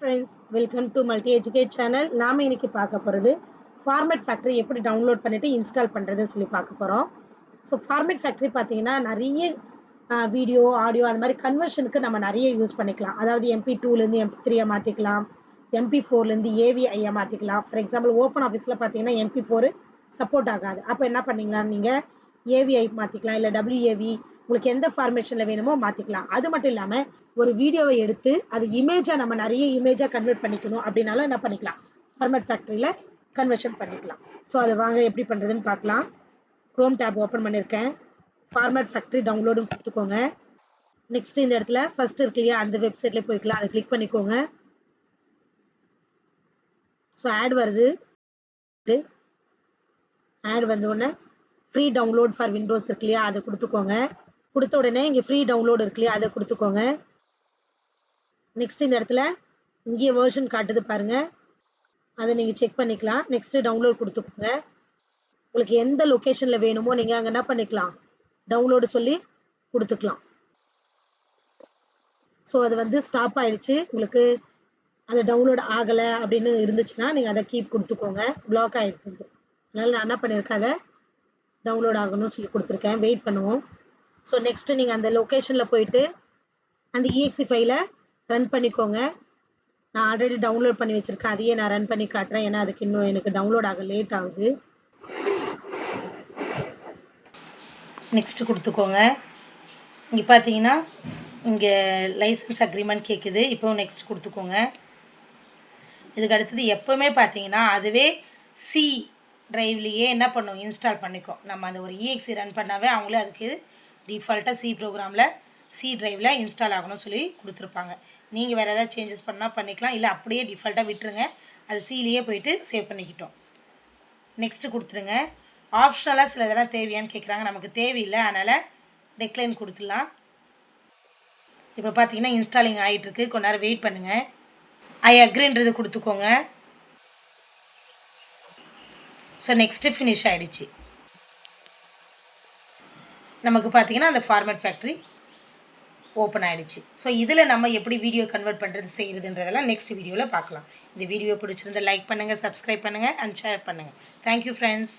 Friends, welcome to multi educate channel. நாம இன்னைக்கு பார்க்க போகிறது ஃபார்மேட் ஃபேக்ட்ரி எப்படி டவுன்லோட் பண்ணிட்டு இன்ஸ்டால் பண்ணுறதுன்னு சொல்லி பார்க்க போகிறோம். ஸோ ஃபார்மேட் ஃபேக்ட்ரி பார்த்தீங்கன்னா நிறைய வீடியோ ஆடியோ அது மாதிரி கன்வர்ஷனுக்கு நம்ம நிறைய யூஸ் பண்ணிக்கலாம். அதாவது MP2லேருந்து MP3 மாற்றிக்கலாம், MP4லேருந்து AVI மாற்றிக்கலாம். ஃபார் எக்ஸாம்பிள் ஓப்பன் ஆஃபீஸில் பார்த்தீங்கன்னா MP4 சப்போர்ட் ஆகாது. அப்போ என்ன பண்ணீங்கன்னா நீங்கள் AVI மாற்றிக்கலாம், இல்லை WAV உங்களுக்கு எந்த ஃபார்மேஷனில் வேணுமோ மாற்றிக்கலாம். அது மட்டும் இல்லாமல் ஒரு வீடியோவை எடுத்து அது இமேஜாக நம்ம நிறைய இமேஜாக கன்வெர்ட் பண்ணிக்கணும் அப்படின்னாலும் என்ன பண்ணிக்கலாம், ஃபார்மேட் ஃபேக்ட்ரியில் கன்வர்ஷன் பண்ணிக்கலாம். ஸோ அதை வாங்க எப்படி பண்ணுறதுன்னு பார்க்கலாம். க்ரோம் டேப் ஓப்பன் பண்ணியிருக்கேன். ஃபார்மேட் ஃபேக்ட்ரி டவுன்லோடும் கொடுத்துக்கோங்க. நெக்ஸ்ட் இந்த இடத்துல ஃபர்ஸ்ட் இருக்கு இல்லையா, அந்த வெப்சைட்லேயே போய்க்கலாம். அதை கிளிக் பண்ணிக்கோங்க. ஸோ ஆட் வருது. ஆட் வந்த உடனே ஃப்ரீ டவுன்லோட் ஃபார் விண்டோஸ் இருக்கு இல்லையா, அதை கொடுத்துக்கோங்க. கொடுத்த உடனே இங்கே ஃப்ரீ டவுன்லோட் இருக்கு இல்லையா, அதை கொடுத்துக்கோங்க. நெக்ஸ்ட் இந்த இடத்துல இங்கேயே வேர்ஷன் காட்டுது பாருங்க, அதை நீங்கள் செக் பண்ணிக்கலாம். நெக்ஸ்ட் டவுன்லோட் கொடுத்துக்கோங்க. உங்களுக்கு எந்த லொக்கேஷனில் வேணுமோ நீங்கள் அங்கே என்ன பண்ணிக்கலாம், டவுன்லோடு சொல்லி கொடுத்துக்கலாம். ஸோ அது வந்து ஸ்டாப் ஆயிடுச்சு, உங்களுக்கு அது டவுன்லோட் ஆகலை அப்படின்னு இருந்துச்சுன்னா நீங்கள் அதை கீப் கொடுத்துக்கோங்க. பிளாக் ஆகிடுது, அதனால் நான் என்ன பண்ணியிருக்கேன், அதை டவுன்லோட் ஆகணும்னு சொல்லி கொடுத்துருக்கேன். வெயிட் பண்ணுவோம். ஸோ நெக்ஸ்ட்டு நீங்கள் அந்த லொக்கேஷனில் போயிட்டு அந்த EXE ஃபைலை ரன் பண்ணிக்கோங்க. நான் ஆல்ரெடி டவுன்லோட் பண்ணி வச்சுருக்கேன், அதையே நான் ரன் பண்ணி காட்டுறேன். ஏன்னா அதுக்கு இன்னும் எனக்கு டவுன்லோட் ஆக லேட் ஆகுது. நெக்ஸ்ட்டு கொடுத்துக்கோங்க. இங்கே பார்த்தீங்கன்னா இங்கே லைசன்ஸ் அக்ரிமெண்ட் கேட்குது. இப்போ நெக்ஸ்ட் கொடுத்துக்கோங்க. இதுக்கு அடுத்தது எப்போவுமே பார்த்தீங்கன்னா அதுவே சி ட்ரைவ்லேயே என்ன பண்ணும், இன்ஸ்டால் பண்ணிக்கும். நம்ம அந்த ஒரு EXE ரன் பண்ணாவே அவங்களே அதுக்கு டிஃபால்ட்டாக சி ப்ரோக்ராமில் சி ட்ரைவில் இன்ஸ்டால் ஆகணும்னு சொல்லி கொடுத்துருப்பாங்க. நீங்கள் வேறு ஏதாவது சேஞ்சஸ் பண்ணால் பண்ணிக்கலாம், இல்லை அப்படியே டிஃபால்ட்டாக விட்டுருங்க. அது சிலேயே போயிட்டு சேவ் பண்ணிக்கிட்டோம். நெக்ஸ்ட்டு கொடுத்துருங்க. ஆப்ஷனலாக சில இதெல்லாம் தேவையான்னு கேட்குறாங்க, நமக்கு தேவையில்லை, அதனால் டெக்ளைன் கொடுத்துடலாம். இப்போ பார்த்தீங்கன்னா இன்ஸ்டாலிங் ஆகிட்டுருக்கு, கொஞ்ச நேரம் வெயிட் பண்ணுங்கள். ஐ அக்ரின்றது கொடுத்துக்கோங்க. ஸோ நெக்ஸ்ட்டு ஃபினிஷ் ஆகிடுச்சு. நமக்கு பார்த்தீங்கன்னா அந்த ஃபார்மேட் ஃபேக்ட்ரி ஓப்பன் ஆகிடுச்சு. ஸோ இதில் நம்ம எப்படி வீடியோ கன்வெர்ட் பண்ணுறது செய்கிறதுன்றதெல்லாம் நெக்ஸ்ட் வீடியோவில் பார்க்கலாம். இந்த வீடியோ பிடிச்சிருந்தால் லைக் பண்ணுங்கள், சப்ஸ்கிரைப் பண்ணுங்கள் அண்ட் ஷேர் பண்ணுங்கள். Thank you friends.